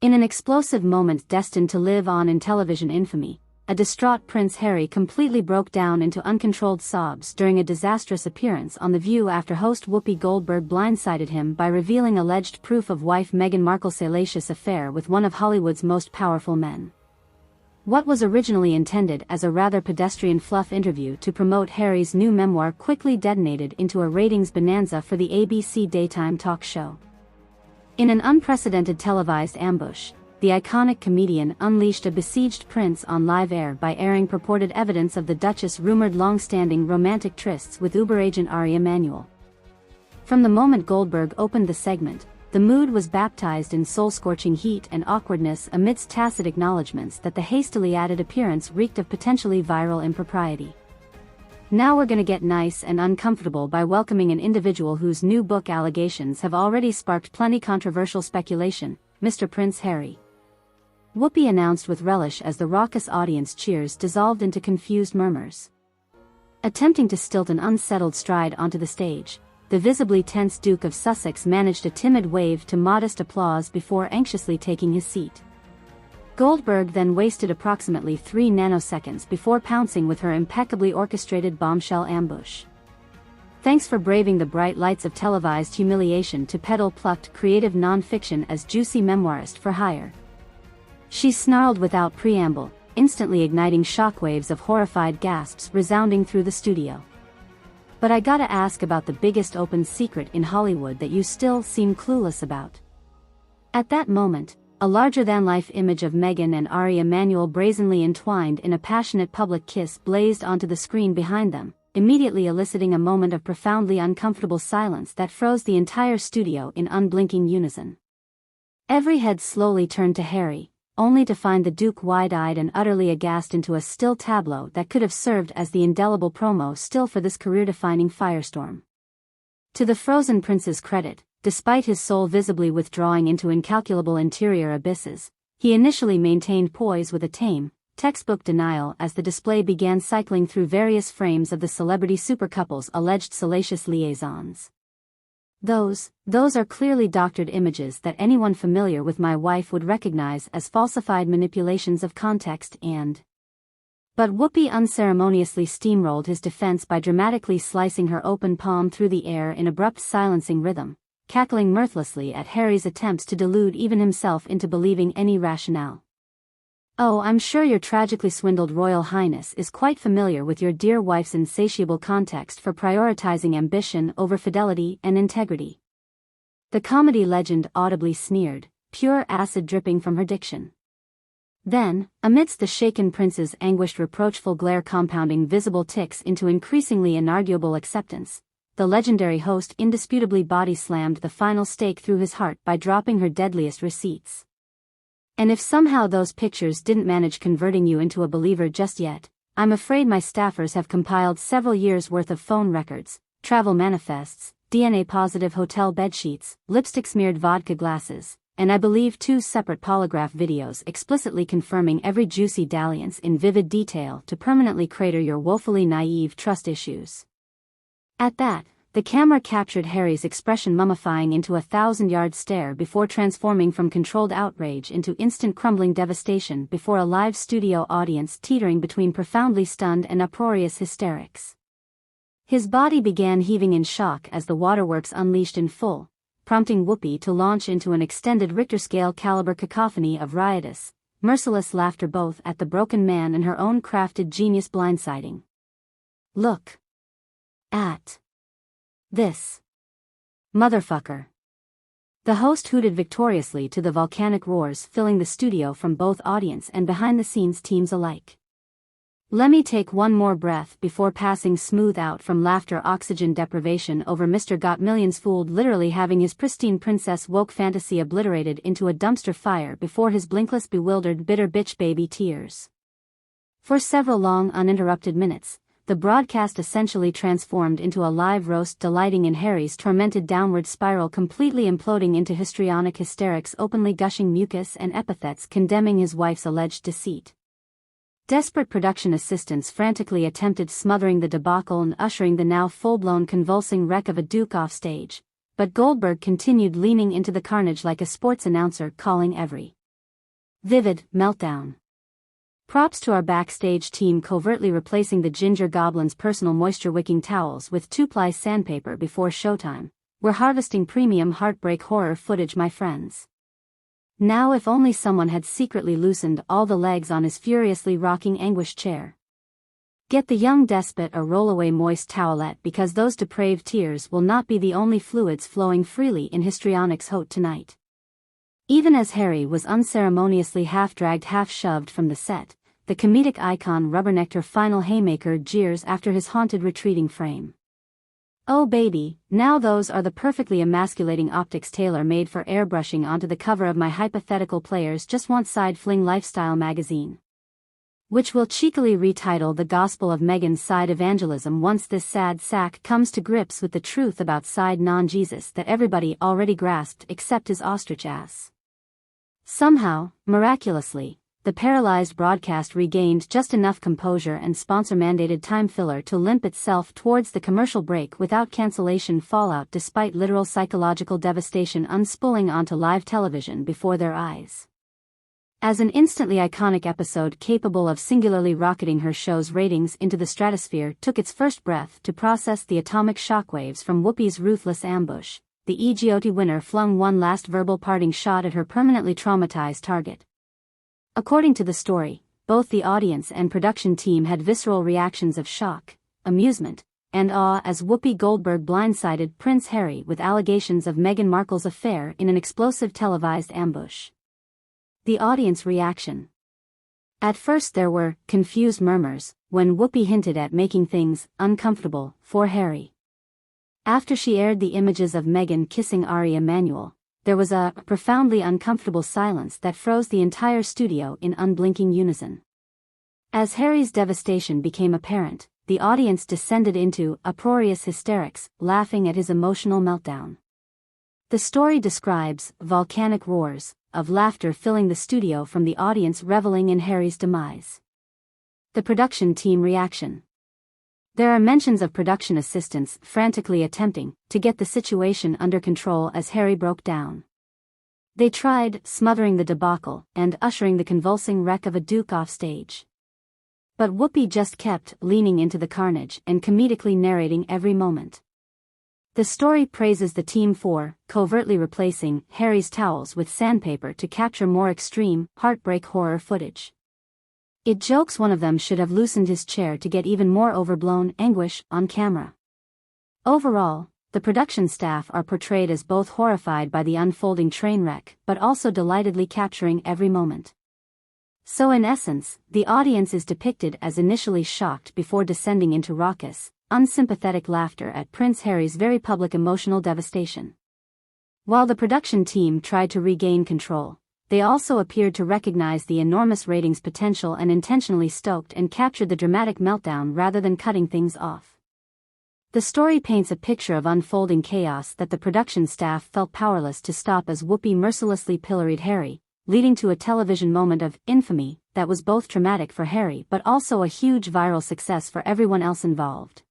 In an explosive moment destined to live on in television infamy, a distraught Prince Harry completely broke down into uncontrolled sobs during a disastrous appearance on The View after host Whoopi Goldberg blindsided him by revealing alleged proof of wife Meghan Markle's salacious affair with one of Hollywood's most powerful men. What was originally intended as a rather pedestrian fluff interview to promote Harry's new memoir quickly detonated into a ratings bonanza for the ABC daytime talk show. In an unprecedented televised ambush, the iconic comedian unleashed a besieged prince on live air by airing purported evidence of the Duchess' rumored long-standing romantic trysts with Uber agent Ari Emanuel. From the moment Goldberg opened the segment, the mood was baptized in soul-scorching heat and awkwardness amidst tacit acknowledgments that the hastily added appearance reeked of potentially viral impropriety. Now we're gonna get nice and uncomfortable by welcoming an individual whose new book allegations have already sparked plenty controversial speculation, Mr. Prince Harry. Whoopi announced with relish as the raucous audience cheers dissolved into confused murmurs. Attempting to stilt an unsettled stride onto the stage, the visibly tense Duke of Sussex managed a timid wave to modest applause before anxiously taking his seat. Goldberg then wasted approximately 3 nanoseconds before pouncing with her impeccably orchestrated bombshell ambush. Thanks for braving the bright lights of televised humiliation to peddle plucked creative non-fiction as juicy memoirist for hire. She snarled without preamble, instantly igniting shockwaves of horrified gasps resounding through the studio. But I gotta ask about the biggest open secret in Hollywood that you still seem clueless about. At that moment, a larger-than-life image of Meghan and Ari Emanuel brazenly entwined in a passionate public kiss blazed onto the screen behind them, immediately eliciting a moment of profoundly uncomfortable silence that froze the entire studio in unblinking unison. Every head slowly turned to Harry, only to find the Duke wide-eyed and utterly aghast into a still tableau that could have served as the indelible promo still for this career-defining firestorm. To the frozen prince's credit, despite his soul visibly withdrawing into incalculable interior abysses, he initially maintained poise with a tame, textbook denial as the display began cycling through various frames of the celebrity supercouple's alleged salacious liaisons. Those are clearly doctored images that anyone familiar with my wife would recognize as falsified manipulations of context and... But Whoopi unceremoniously steamrolled his defense by dramatically slicing her open palm through the air in abrupt silencing rhythm, cackling mirthlessly at Harry's attempts to delude even himself into believing any rationale. Oh, I'm sure your tragically swindled Royal Highness is quite familiar with your dear wife's insatiable context for prioritizing ambition over fidelity and integrity. The comedy legend audibly sneered, pure acid dripping from her diction. Then, amidst the shaken prince's anguished reproachful glare compounding visible tics into increasingly inarguable acceptance, the legendary host indisputably body-slammed the final stake through his heart by dropping her deadliest receipts. And if somehow those pictures didn't manage converting you into a believer just yet, I'm afraid my staffers have compiled several years' worth of phone records, travel manifests, DNA-positive hotel bedsheets, lipstick-smeared vodka glasses, and I believe 2 separate polygraph videos explicitly confirming every juicy dalliance in vivid detail to permanently crater your woefully naive trust issues. At that, the camera captured Harry's expression mummifying into a 1,000-yard stare before transforming from controlled outrage into instant crumbling devastation before a live studio audience teetering between profoundly stunned and uproarious hysterics. His body began heaving in shock as the waterworks unleashed in full, prompting Whoopi to launch into an extended Richter scale caliber cacophony of riotous, merciless laughter both at the broken man and her own crafted genius blindsiding. Look at this motherfucker. The host hooted victoriously to the volcanic roars filling the studio from both audience and behind-the-scenes teams alike. Let me take one more breath before passing smooth out from laughter oxygen deprivation over Mr. Got Millions fooled literally having his pristine princess woke fantasy obliterated into a dumpster fire before his blinkless bewildered bitter bitch baby tears. For several long uninterrupted minutes, the broadcast essentially transformed into a live roast delighting in Harry's tormented downward spiral completely imploding into histrionic hysterics openly gushing mucus and epithets condemning his wife's alleged deceit. Desperate production assistants frantically attempted smothering the debacle and ushering the now full-blown convulsing wreck of a Duke off stage, but Goldberg continued leaning into the carnage like a sports announcer calling every Vivid meltdown. Props to our backstage team covertly replacing the Ginger Goblin's personal moisture-wicking towels with 2-ply sandpaper before showtime. We're harvesting premium heartbreak horror footage, my friends. Now if only someone had secretly loosened all the legs on his furiously rocking anguished chair. Get the young despot a rollaway moist towelette, because those depraved tears will not be the only fluids flowing freely in histrionics haute tonight. Even as Harry was unceremoniously half-dragged half-shoved from the set, the comedic icon rubbernecked her final haymaker jeers after his haunted retreating frame. Oh baby, now those are the perfectly emasculating optics tailor-made for airbrushing onto the cover of my hypothetical Players Just Want Side Fling lifestyle magazine, which will cheekily retitle The Gospel of Meghan's Side Evangelism once this sad sack comes to grips with the truth about side non-Jesus that everybody already grasped except his ostrich ass. Somehow, miraculously, the paralyzed broadcast regained just enough composure and sponsor-mandated time filler to limp itself towards the commercial break without cancellation fallout, despite literal psychological devastation unspooling onto live television before their eyes. As an instantly iconic episode capable of singularly rocketing her show's ratings into the stratosphere took its first breath to process the atomic shockwaves from Whoopi's ruthless ambush, the EGOT winner flung one last verbal parting shot at her permanently traumatized target. According to the story, both the audience and production team had visceral reactions of shock, amusement, and awe as Whoopi Goldberg blindsided Prince Harry with allegations of Meghan Markle's affair in an explosive televised ambush. The audience reaction. At first there were confused murmurs when Whoopi hinted at making things uncomfortable for Harry. After she aired the images of Meghan kissing Ari Emanuel, there was a profoundly uncomfortable silence that froze the entire studio in unblinking unison. As Harry's devastation became apparent, the audience descended into uproarious hysterics, laughing at his emotional meltdown. The story describes volcanic roars of laughter filling the studio from the audience reveling in Harry's demise. The production team reaction. There are mentions of production assistants frantically attempting to get the situation under control as Harry broke down. They tried smothering the debacle and ushering the convulsing wreck of a Duke off stage. But Whoopi just kept leaning into the carnage and comedically narrating every moment. The story praises the team for covertly replacing Harry's towels with sandpaper to capture more extreme, heartbreak horror footage. It jokes one of them should have loosened his chair to get even more overblown anguish on camera. Overall, the production staff are portrayed as both horrified by the unfolding train wreck but also delightedly capturing every moment. So in essence, the audience is depicted as initially shocked before descending into raucous, unsympathetic laughter at Prince Harry's very public emotional devastation. While the production team tried to regain control, they also appeared to recognize the enormous ratings potential and intentionally stoked and captured the dramatic meltdown rather than cutting things off. The story paints a picture of unfolding chaos that the production staff felt powerless to stop as Whoopi mercilessly pilloried Harry, leading to a television moment of infamy that was both traumatic for Harry but also a huge viral success for everyone else involved.